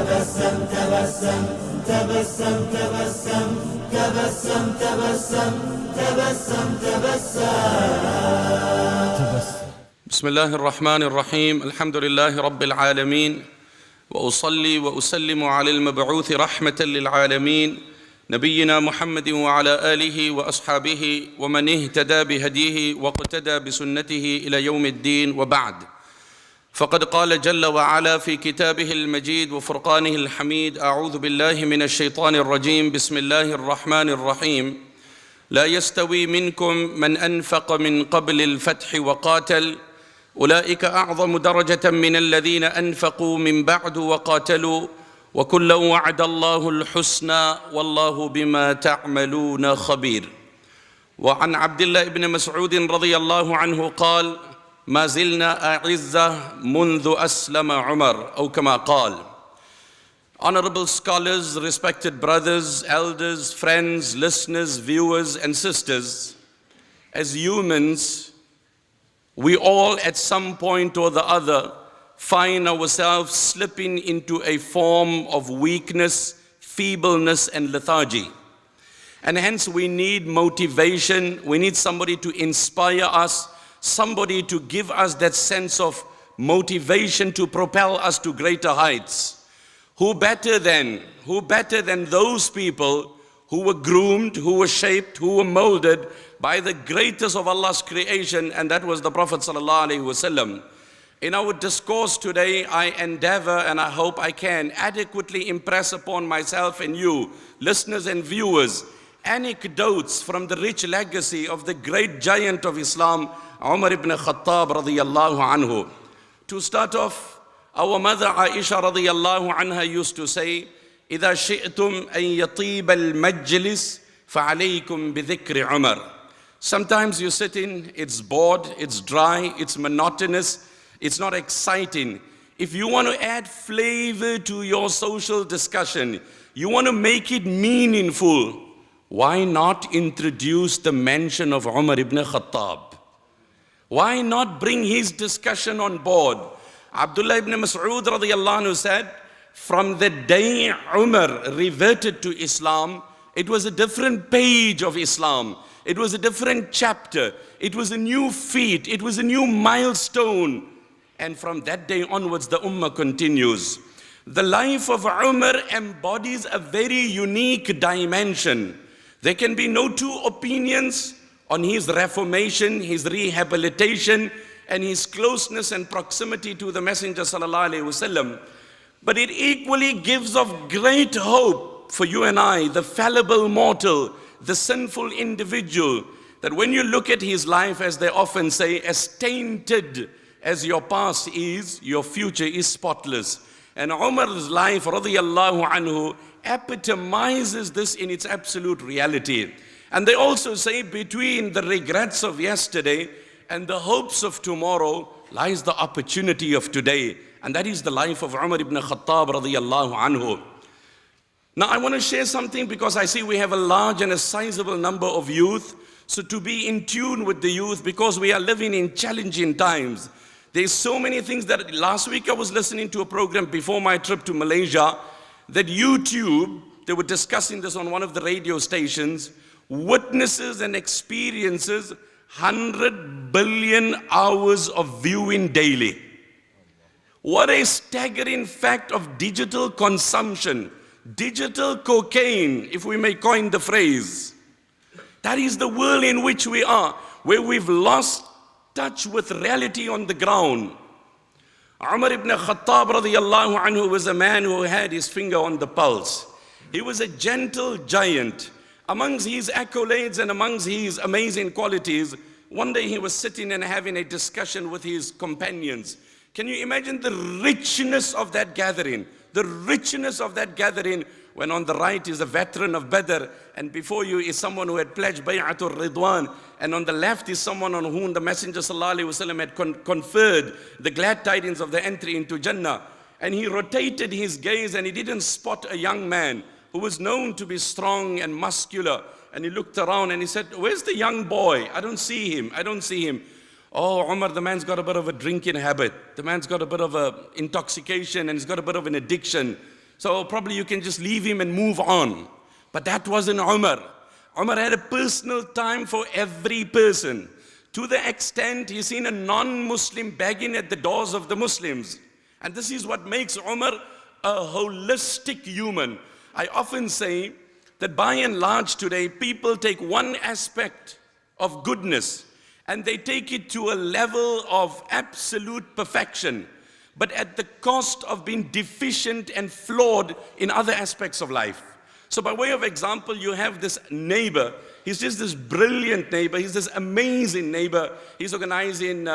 بسم الله الرحمن الرحيم. الحمد لله رب العالمين، وأصلي وأسلم على المبعوث رحمة للعالمين نبينا محمد وعلى آله وأصحابه ومن اهتدى بهديه واقتدى بسنته إلى يوم الدين، وبعد. فقد قال جل وعلا في كتابه المجيد وفرقانه الحميد: أعوذ بالله من الشيطان الرجيم، بسم الله الرحمن الرحيم. لا يستوي منكم من أنفق من قبل الفتح وقاتل أولئك أعظم درجة من الذين أنفقوا من بعد وقاتلوا وكلا وعد الله الحسنى والله بما تعملون خبير. وعن عبد الله بن مسعود رضي الله عنه قال: ما زلنا أعزة منذ أسلم عمر، أو كما قال. Honorable scholars, respected brothers, elders, friends, listeners, viewers and sisters, as humans, we all at some point or the other find ourselves slipping into a form of weakness, feebleness and lethargy. And hence we need motivation, we need somebody to inspire us, somebody to give us that sense of motivation to propel us to greater heights. Who better than those people who were groomed, who were shaped, who were molded by the greatest of Allah's creation, and that was the Prophet ﷺ. In our discourse today, I endeavor, and I hope I can, adequately impress upon myself and you, listeners and viewers, anecdotes from the rich legacy of the great giant of Islam, Umar ibn Khattab radiyallahu anhu. To start off, our mother Aisha radiyallahu anha used to say, إِذَا شِئْتُمْ أَن يَطِيبَ الْمَجْلِسِ فَعَلَيْكُمْ بِذِكْرِ عُمَرٍ. Sometimes you sit in, it's bored, it's dry, it's monotonous, it's not exciting. If you want to add flavor to your social discussion, you want to make it meaningful, why not introduce the mention of Umar ibn Khattab? Why not bring his discussion on board? Abdullah ibn Mas'ud radiyallahu anhu said, from the day Umar reverted to Islam, it was a different page of Islam. It was a different chapter. It was a new feat. It was a new milestone. And from that day onwards, the ummah continues. The life of Umar embodies a very unique dimension. There can be no two opinions on his reformation, his rehabilitation, and his closeness and proximity to the Messenger sallallahu alaihi wasallam. But it equally gives of great hope for you and I, the fallible mortal, the sinful individual, that when you look at his life, as they often say, as tainted as your past is, your future is spotless. And Umar's life, radiyallahu anhu, epitomizes this in its absolute reality. And they also say, between the regrets of yesterday and the hopes of tomorrow lies the opportunity of today. And that is the life of Umar ibn Khattab radiyallahu anhu. Now I want to share something, because I see we have a large and a sizable number of youth. So to be in tune with the youth, because we are living in challenging times. There's so many things that last week I was listening to a program before my trip to Malaysia, that YouTube, they were discussing this on one of the radio stations, witnesses and experiences 100 billion hours of viewing daily. What a staggering fact of digital consumption, digital cocaine, if we may coin the phrase. That is the world in which we are, where we've lost touch with reality on the ground. Umar ibn Khattab radiyallahu anhu was a man who had his finger on the pulse. He was a gentle giant. Amongst his accolades and amongst his amazing qualities, one day he was sitting and having a discussion with his companions. Can you imagine the richness of that gathering? The richness of that gathering, when on the right is a veteran of Badr, and before you is someone who had pledged Bay'atul Ridwan, and on the left is someone on whom the Messenger sallallahu alaihi wasallam had conferred the glad tidings of the entry into Jannah. And he rotated his gaze and he didn't spot a young man who was known to be strong and muscular. And he looked around and he said, "Where's the young boy? I don't see him. I don't see him." "Oh, Umar, the man's got a bit of a drinking habit. The man's got a bit of a intoxication and he's got a bit of an addiction." So probably you can just leave him and move on. But that wasn't Umar. Umar had a personal time for every person. To the extent he's seen a non-Muslim begging at the doors of the Muslims. And this is what makes Umar a holistic human. I often say that by and large today, people take one aspect of goodness and they take it to a level of absolute perfection, but at the cost of being deficient and flawed in other aspects of life. So by way of example, you have this neighbor. He's just this brilliant neighbor. He's this amazing neighbor. He's organizing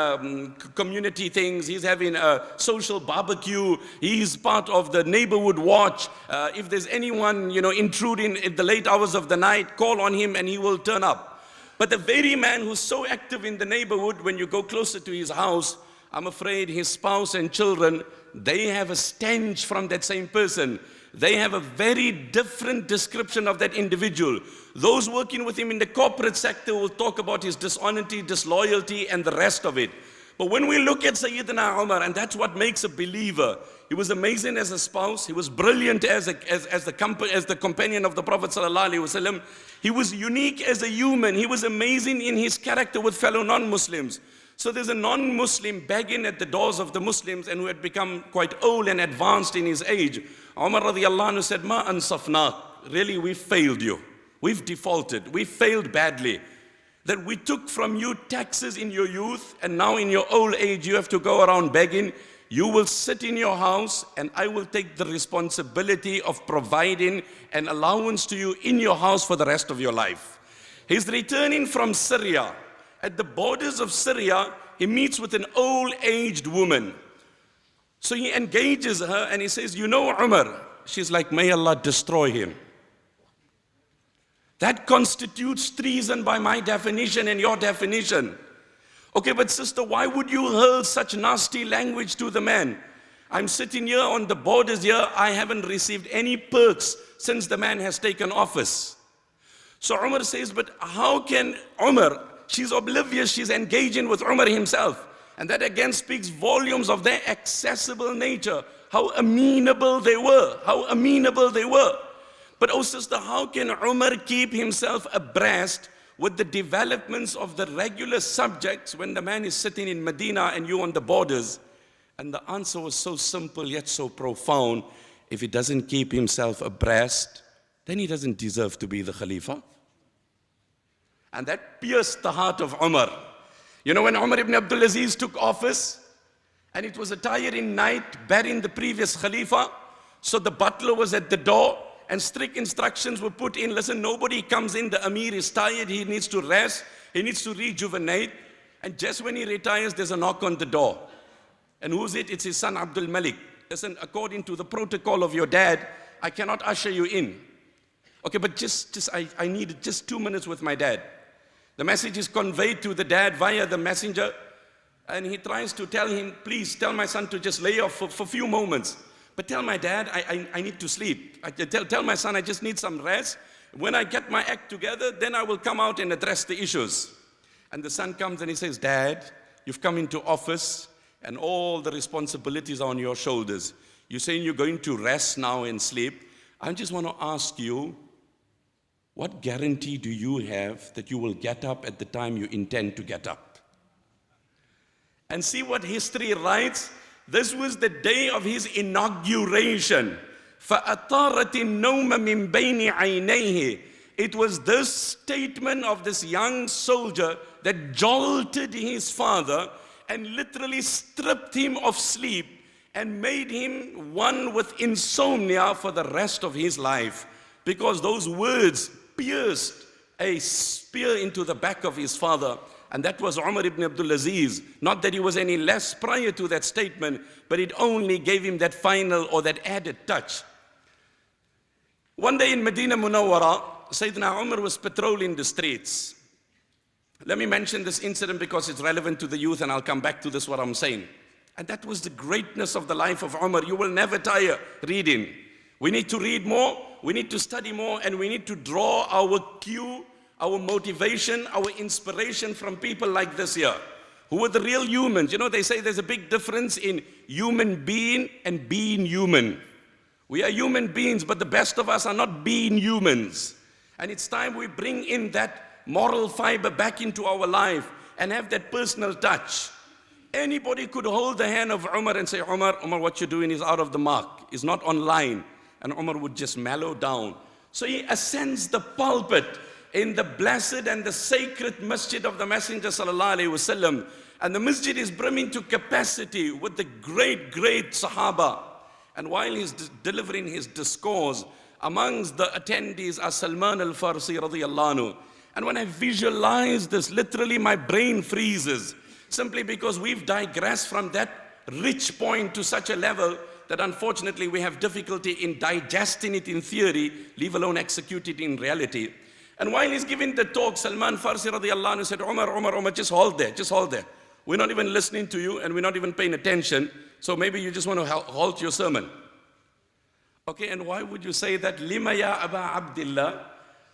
community things. He's having a social barbecue. He's part of the neighborhood watch. If there's anyone, intruding in the late hours of the night, call on him and he will turn up. But the very man who's so active in the neighborhood, when you go closer to his house, I'm afraid his spouse and children, they have a stench from that same person. They have a very different description of that individual. Those working with him in the corporate sector will talk about his dishonesty, disloyalty, and the rest of it. But when we look at Sayyidina Umar, and that's what makes a believer, he was amazing as a spouse, he was brilliant as the companion of the Prophet ﷺ. He was unique as a human, he was amazing in his character with fellow non-Muslims. So there's a non-Muslim begging at the doors of the Muslims and who had become quite old and advanced in his age. Umar radiallahu anhu said, Ma ansafna, really we failed you. We've defaulted, we failed badly. That we took from you taxes in your youth and now in your old age you have to go around begging. You will sit in your house and I will take the responsibility of providing an allowance to you in your house for the rest of your life. He's returning from Syria. At the borders of Syria, he meets with an old-aged woman. So he engages her and he says, you know Umar? She's like, may Allah destroy him. That constitutes treason by my definition and your definition. Okay, but sister, why would you hurl such nasty language to the man? I'm sitting here on the borders here. I haven't received any perks since the man has taken office. So Umar says, but how can Umar, she's oblivious, she's engaging with Umar himself. And that again speaks volumes of their accessible nature. How amenable they were, how amenable they were. But oh sister, how can Umar keep himself abreast with the developments of the regular subjects when the man is sitting in Medina and you on the borders? And the answer was so simple yet so profound. If he doesn't keep himself abreast, then he doesn't deserve to be the Khalifa. And that pierced the heart of Umar. You know, when Umar ibn Abdul Aziz took office, and it was a tiring night burying the previous Khalifa, so the butler was at the door, and strict instructions were put in, listen, nobody comes in, the Amir is tired, he needs to rest, he needs to rejuvenate, and just when he retires, there's a knock on the door. And who's it? It's his son Abdul Malik. Listen, according to the protocol of your dad, I cannot usher you in. Okay, but I need just 2 minutes with my dad. The message is conveyed to the dad via the messenger, and he tries to tell him, please tell my son to just lay off for a few moments. But tell my dad, I need to sleep. Tell my son I just need some rest. When I get my act together, then I will come out and address the issues. And the son comes and he says, Dad, you've come into office and all the responsibilities are on your shoulders. You're saying you're going to rest now and sleep. I just want to ask you, what guarantee do you have that you will get up at the time you intend to get up? And see what history writes. This was the day of his inauguration. فَأَطَارَتِ النَّوْمَ مِنْ بَيْنِ عَيْنَيْهِ. It was this statement of this young soldier that jolted his father and literally stripped him of sleep and made him one with insomnia for the rest of his life. Because those words pierced a spear into the back of his father. And that was Umar ibn Abdul Aziz. Not that he was any less prior to that statement, but it only gave him that final or that added touch. One day in Medina Munawwara, Sayyidina Umar was patrolling the streets. Let me mention this incident because it's relevant to the youth, and I'll come back to this, what I'm saying. And that was the greatness of the life of Umar. You will never tire reading. We need to read more, we need to study more, and we need to draw our cue, our motivation, our inspiration from people like this here, who were the real humans. You know, they say there's a big difference in human being and being human. We are human beings, but the best of us are not being humans. And it's time we bring in that moral fiber back into our life and have that personal touch. Anybody could hold the hand of Umar and say, Umar, what you're doing is out of the mark, is not online. And Umar would just mellow down. So he ascends the pulpit in the blessed and the sacred masjid of the Messenger sallallahu alaihi wasallam. And the masjid is brimming to capacity with the great, great Sahaba. And while he's delivering his discourse, amongst the attendees are Salman al-Farsi radiyallahu anhu. And when I visualize this, literally my brain freezes, simply because we've digressed from that rich point to such a level that unfortunately we have difficulty in digesting it in theory, leave alone execute it in reality. And while he's giving the talk, Salman Farsi radiyallahu anhu said, Umar, just hold there. We're not even listening to you and we're not even paying attention. So maybe you just want to halt your sermon. Okay, and why would you say that? Lima ya Aba Abdillah?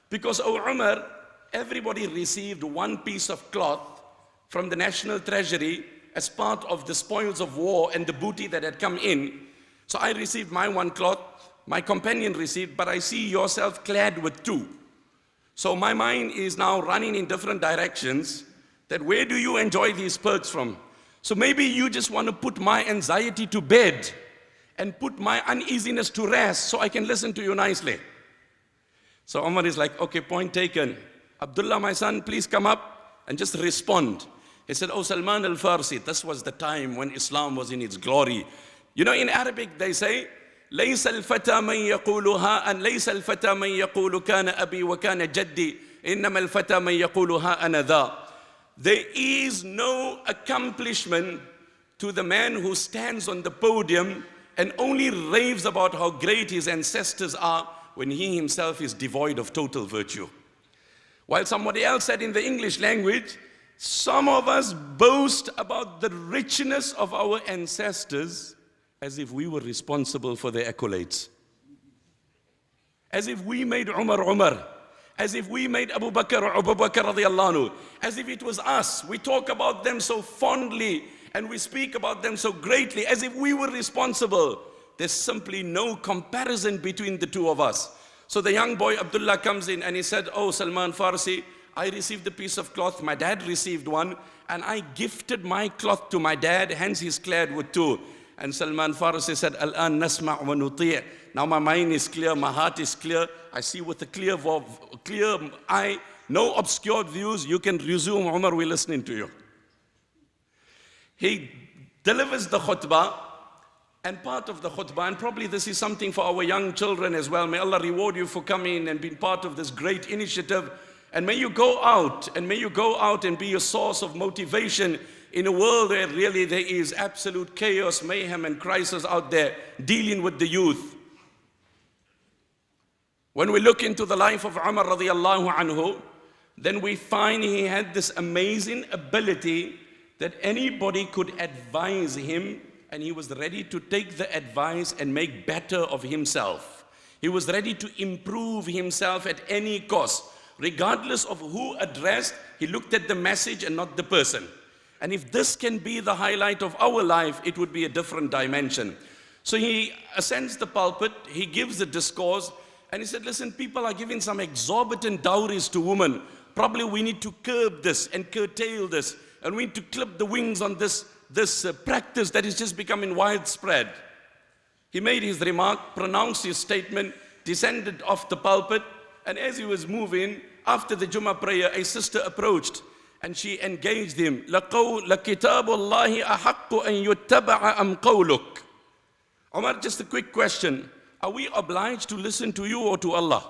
Because, oh Umar, everybody received one piece of cloth from the national treasury as part of the spoils of war and the booty that had come in. So I received my one cloth, my companion received, but I see yourself clad with two. So my mind is now running in different directions, that where do you enjoy these perks from? So maybe you just want to put my anxiety to bed and put my uneasiness to rest so I can listen to you nicely. So Umar is like, okay, point taken. Abdullah, my son, please come up and just respond. He said, oh, Salman al-Farsi, this was the time when Islam was in its glory. You know, in Arabic they say, ليس الفتى من يقولها أن ليس الفتى من يقول كان أبي وكان جدي إنما الفتى من يقولها أنا ذا. There is no accomplishment to the man who stands on the podium and only raves about how great his ancestors are when he himself is devoid of total virtue. While somebody else said in the English language, some of us boast about the richness of our ancestors as if we were responsible for their accolades. As if we made Umar, as if we made Abu Bakr radiyallahu anhu, as if it was us. We talk about them so fondly and we speak about them so greatly, as if we were responsible. There's simply no comparison between the two of us. So the young boy Abdullah comes in and he said, oh Salman Farsi, I received a piece of cloth, my dad received one, and I gifted my cloth to my dad, hence he's clad with two. And Salman Farsi said, Al-an nasma' wa nuti'. Now my mind is clear, my heart is clear, I see with a clear eye, no obscured views, you can resume, Umar, we're listening to you. He delivers the khutbah, and part of the khutbah, and probably this is something for our young children as well, may Allah reward you for coming and being part of this great initiative, and may you go out and be a source of motivation in a world where really there is absolute chaos, mayhem and crisis out there dealing with the youth. When we look into the life of Umar radiyallahu anhu, then we find he had this amazing ability that anybody could advise him and he was ready to take the advice and make better of himself. He was ready to improve himself at any cost. Regardless of who addressed, he looked at the message and not the person. And if this can be the highlight of our life, it would be a different dimension. So he ascends the pulpit, he gives the discourse, and he said, listen, people are giving some exorbitant dowries to women. Probably we need to curb this and curtail this, and we need to clip the wings on this practice that is just becoming widespread. He made his remark, pronounced his statement, descended off the pulpit, and as he was moving, after the Jummah prayer, a sister approached and she engaged him. لَكِتَابُ اللَّهِ أَحَقُّ أَن يُتَّبَعَ أَمْ قَوْلُكَ. Umar, just a quick question. Are we obliged to listen to you or to Allah?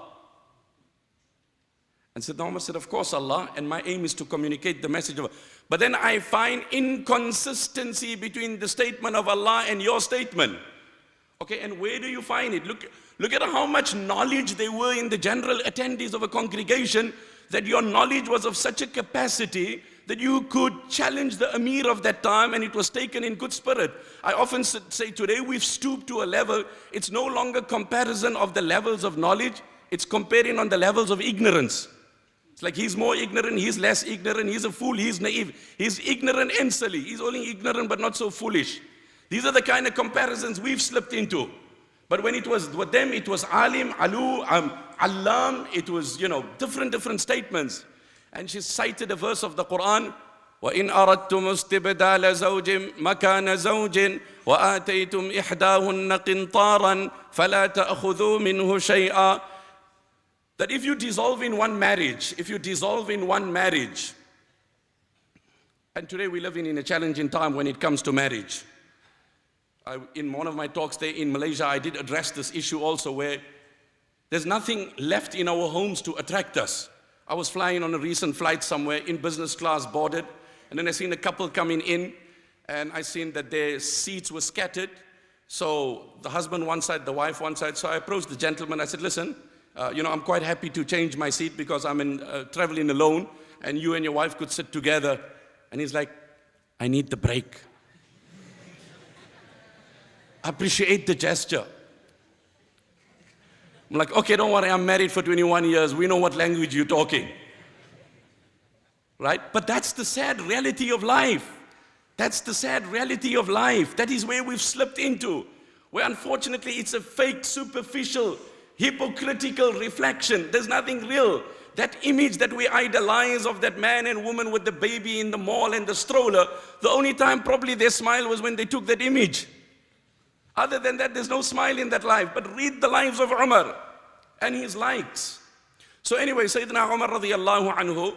And Sayyidina Umar said, of course Allah, and my aim is to communicate the message of Allah. But then I find inconsistency between the statement of Allah and your statement. Okay, and where do you find it? Look at how much knowledge there were in the general attendees of a congregation, that your knowledge was of such a capacity that you could challenge the Amir of that time, and it was taken in good spirit. I often say today we've stooped to a level, it's no longer comparison of the levels of knowledge, it's comparing on the levels of ignorance. It's like he's more ignorant, he's less ignorant, he's a fool, he's naive. He's ignorant and silly, he's only ignorant but not so foolish. These are the kind of comparisons we've slipped into. But when it was with them, it was alim, alu, allam, it was, different statements. And she cited a verse of the Quran, وَإِنْ أَرَدْتُمُ اسْتِبْدَالَ زَوْجٍ مَكَانَ زَوْجٍ وَآتَيْتُمْ إِحْدَاهُنَّ قِنْطَارًا فَلَا تَأْخُذُوا مِنْهُ شَيْئًا. That if you dissolve in one marriage, and today we live in a challenging time when it comes to marriage. In one of my talks there in Malaysia, I did address this issue also, where there's nothing left in our homes to attract us. I was flying on a recent flight somewhere in business class, boarded, and then I seen a couple coming in, and I seen that their seats were scattered. So the husband one side, the wife one side. So I approached the gentleman. I said, listen, I'm quite happy to change my seat because I'm traveling alone, and you and your wife could sit together. And he's like, I need the break. Appreciate the gesture. I'm like, okay, don't worry, I'm married for 21 years. We know what language you're talking. Right? But that's the sad reality of life. That is where we've slipped into. Where unfortunately it's a fake, superficial, hypocritical reflection. There's nothing real. That image that we idolize of that man and woman with the baby in the mall and the stroller, the only time probably they smiled was when they took that image. Other than that, there's no smile in that life. But read the lives of Umar and his likes. So anyway, Sayyidina Umar radiallahu anhu,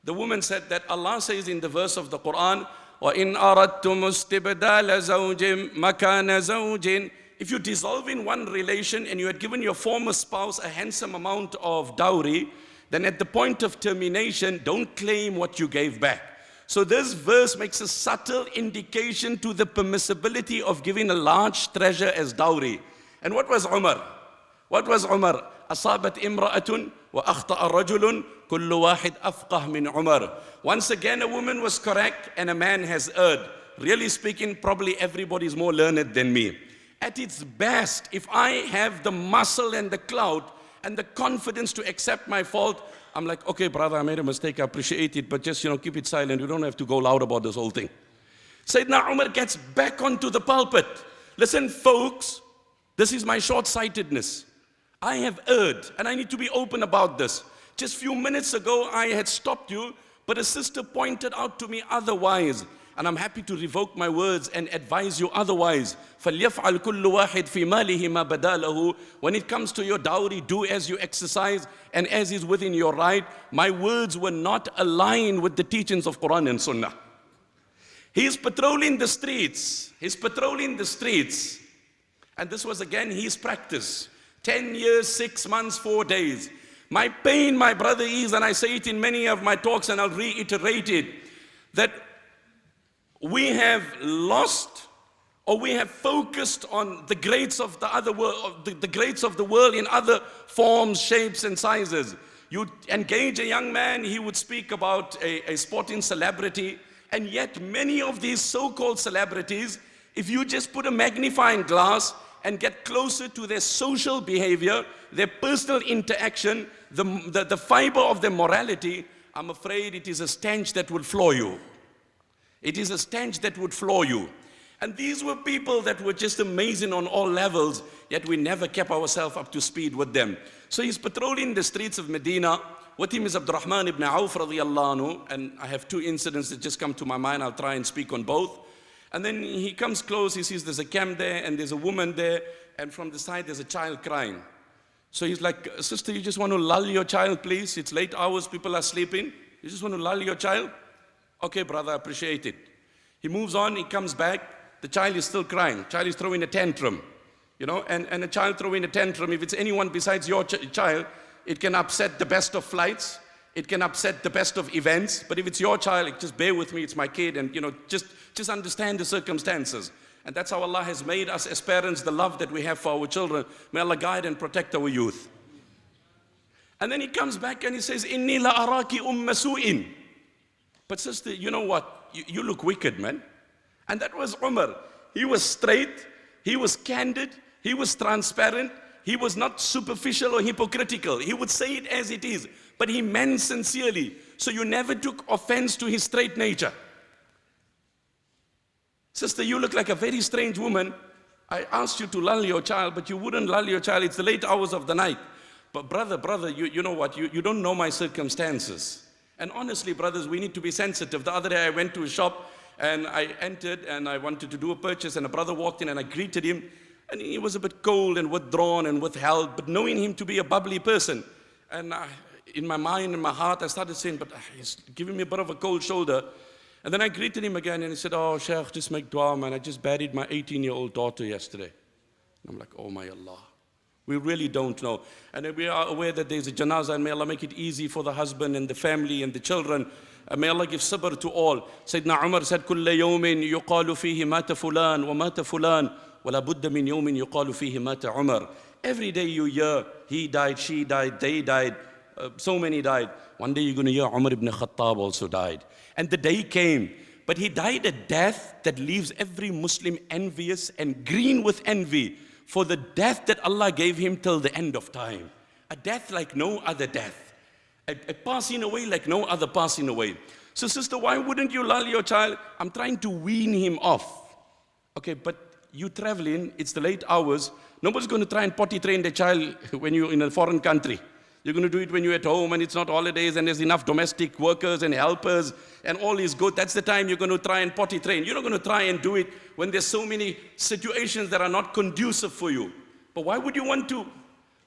the woman said that Allah says in the verse of the Quran, وَإِنْ أَرَدْتُمُ اسْتِبْدَالَ زَوْجٍ مَكَانَ زَوْجٍ. If you dissolve in one relation and you had given your former spouse a handsome amount of dowry, then at the point of termination, don't claim what you gave back. So this verse makes a subtle indication to the permissibility of giving a large treasure as dowry. And what was Umar? أصابت امرأة وأخطأ رجل كل واحد أفقه من عمر. Once again, a woman was correct and a man has erred. Really speaking, probably everybody is more learned than me. At its best, if I have the muscle and the clout and the confidence to accept my fault, I'm like, okay, brother, I made a mistake, I appreciate it, but just, keep it silent. You don't have to go loud about this whole thing. Sayyidina Umar gets back onto the pulpit. Listen, folks, this is my short-sightedness. I have erred, and I need to be open about this. Just a few minutes ago, I had stopped you, but a sister pointed out to me otherwise. And I'm happy to revoke my words and advise you otherwise. فَلْيَفْعَلْ كُلُّ وَاحِدْ فِي مَالِهِ مَا بَدَا لَهُ. When it comes to your dowry, do as you exercise and as is within your right. My words were not aligned with the teachings of Quran and Sunnah. He's patrolling the streets. And this was again his practice. 10 years, 6 months, 4 days. My pain, my brother, is, and I say it in many of my talks and I'll reiterate it, that we have lost, or we have focused on the greats of the other world, the greats of the world in other forms, shapes, and sizes. You engage a young man, he would speak about a sporting celebrity, and yet many of these so-called celebrities, if you just put a magnifying glass and get closer to their social behavior, their personal interaction, the fiber of their morality, I'm afraid it is a stench that will floor you. It is a stench that would floor you. And these were people that were just amazing on all levels, yet we never kept ourselves up to speed with them. So he's patrolling the streets of Medina. With him is Abdurrahman ibn Auf radiallahu anhu, and I have 2 incidents that just come to my mind. I'll try and speak on both. And then he comes close, he sees there's a camp there, and there's a woman there, and from the side there's a child crying. So he's like, sister, you just want to lull your child, please? It's late hours, people are sleeping. You just want to lull your child? Okay, brother, I appreciate it. He moves on, he comes back, the child is still crying. Child is throwing a tantrum, and a child throwing a tantrum, if it's anyone besides your child, it can upset the best of flights, it can upset the best of events, but if it's your child, just bear with me, it's my kid, and just understand the circumstances. And that's how Allah has made us as parents, the love that we have for our children. May Allah guide and protect our youth. And then he comes back and he says, Inni la araki su'in. But sister, you know what? You look wicked, man. And that was Umar. He was straight, he was candid, he was transparent, he was not superficial or hypocritical. He would say it as it is, but he meant sincerely. So you never took offense to his straight nature. Sister, you look like a very strange woman. I asked you to lull your child, but you wouldn't lull your child. It's the late hours of the night. But brother, you know what? You don't know my circumstances. And honestly, brothers, we need to be sensitive. The other day I went to a shop and I entered and I wanted to do a purchase, and a brother walked in and I greeted him, and he was a bit cold and withdrawn and withheld, but knowing him to be a bubbly person. And in my mind, in my heart, I started saying, but he's giving me a bit of a cold shoulder. And then I greeted him again and he said, oh, Shaykh, just make dua, man. I just buried my 18-year-old daughter yesterday. And I'm like, oh my Allah. We really don't know. And we are aware that there's a janazah, and may Allah make it easy for the husband and the family and the children. And may Allah give sabr to all. Sayyidina Umar said, كُلَّ يَوْمٍ يُقَالُ فِيهِ مَاتَ فُلَانٍ وَمَاتَ فُلَانٍ وَلَا بُدَّ مِنْ يَوْمٍ يُقَالُ فِيهِ مَاتَ عُمَرٍ. Every day you hear, he died, she died, they died, so many died. One day you're going to hear Umar ibn Khattab also died. And the day came, but he died a death that leaves every Muslim envious and green with envy for the death that Allah gave him till the end of time. A death like no other death. A passing away like no other passing away. So sister, why wouldn't you lull your child? I'm trying to wean him off. Okay, but you traveling, it's the late hours. Nobody's going to try and potty train the child when you're in a foreign country. You're going to do it when you're at home and it's not holidays and there's enough domestic workers and helpers and all is good. That's the time you're going to try and potty train. You're not going to try and do it when there's so many situations that are not conducive for you. But why would you want to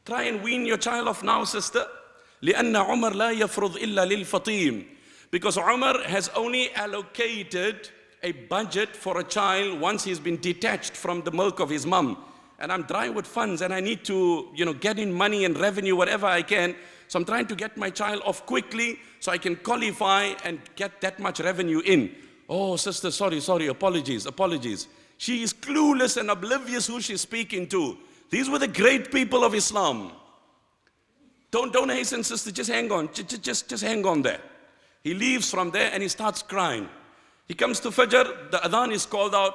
try and wean your child off now, sister? لِأَنَّ عُمَرْ لَا يَفْرُضْ إِلَّا لِلْفَطِيمِ. Because Umar has only allocated a budget for a child once he's been detached from the milk of his mum. And I'm dry with funds and I need to, get in money and revenue, whatever I can. So I'm trying to get my child off quickly so I can qualify and get that much revenue in. Oh, sister, sorry, apologies. She is clueless and oblivious who she's speaking to. These were the great people of Islam. Don't hasten, sister, just hang on. Just hang on there. He leaves from there and he starts crying. He comes to Fajr, the adhan is called out.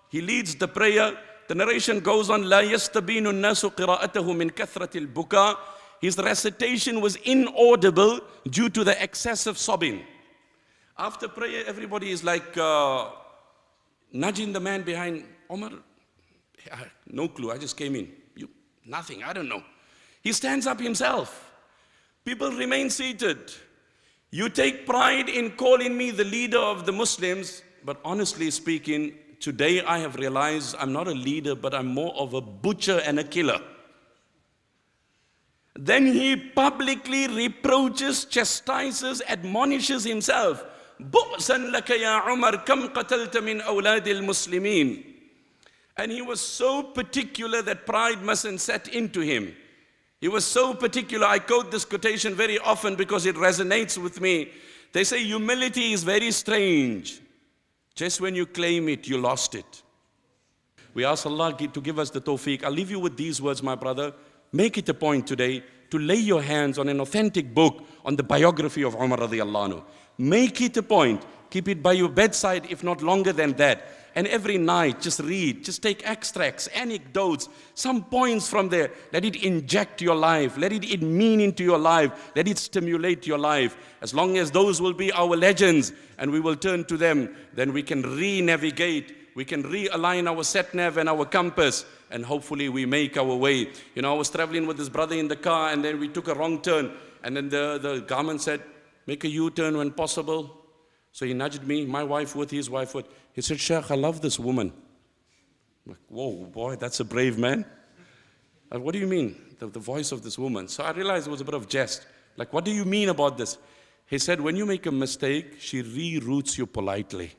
He leads the prayer. The narration goes on, لا يستبين الناس قراءته من كثرة البكاء. His recitation was inaudible due to the excessive sobbing. After prayer, everybody is like nudging the man behind. Umar, no clue, I just came in. Nothing, I don't know. He stands up himself. People remain seated. You take pride in calling me the leader of the Muslims, but honestly speaking, today I have realized I'm not a leader, but I'm more of a butcher and a killer. Then he publicly reproaches, chastises, admonishes himself. بُؤْسًا لَكَ يَا عُمَرْ كَمْ قَتَلْتَ مِنْ أَوْلَادِ الْمُسْلِمِينَ. And he was so particular that pride mustn't set into him. He was so particular. I quote this quotation very often because it resonates with me. They say humility is very strange. Just when you claim it, you lost it. We ask Allah to give us the tawfiq. I'll leave you with these words, my brother. Make it a point today to lay your hands on an authentic book on the biography of Umar radiallahu anhu. Make it a point. Keep it by your bedside, if not longer than that. And every night, just read, just take extracts, anecdotes, some points from there. Let it inject your life. Let it add meaning to your life. Let it stimulate your life. As long as those will be our legends and we will turn to them, then we can re-navigate. We can realign our sat-nav and our compass, and hopefully we make our way. I was traveling with this brother in the car, and then we took a wrong turn. And then the garment said, make a U-turn when possible. So he nudged me, my wife with his wife with. He said, Sheikh, I love this woman. I'm like, whoa, boy, that's a brave man. What do you mean? The voice of this woman. So I realized it was a bit of jest. Like, what do you mean about this? He said, when you make a mistake, she reroutes you politely.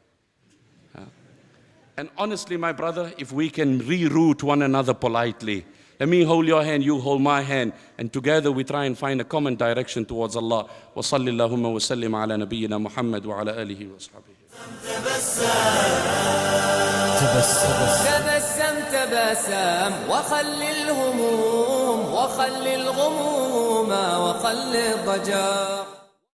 And honestly, my brother, if we can reroute one another politely, let me hold your hand, you hold my hand, and together we try and find a common direction towards Allah. Wa sallallahu wa sallim ala nabiyyina Muhammad wa ala alihi wa ashabihi. تبسم وخل الهموم وخل الغموم وخل الضجر.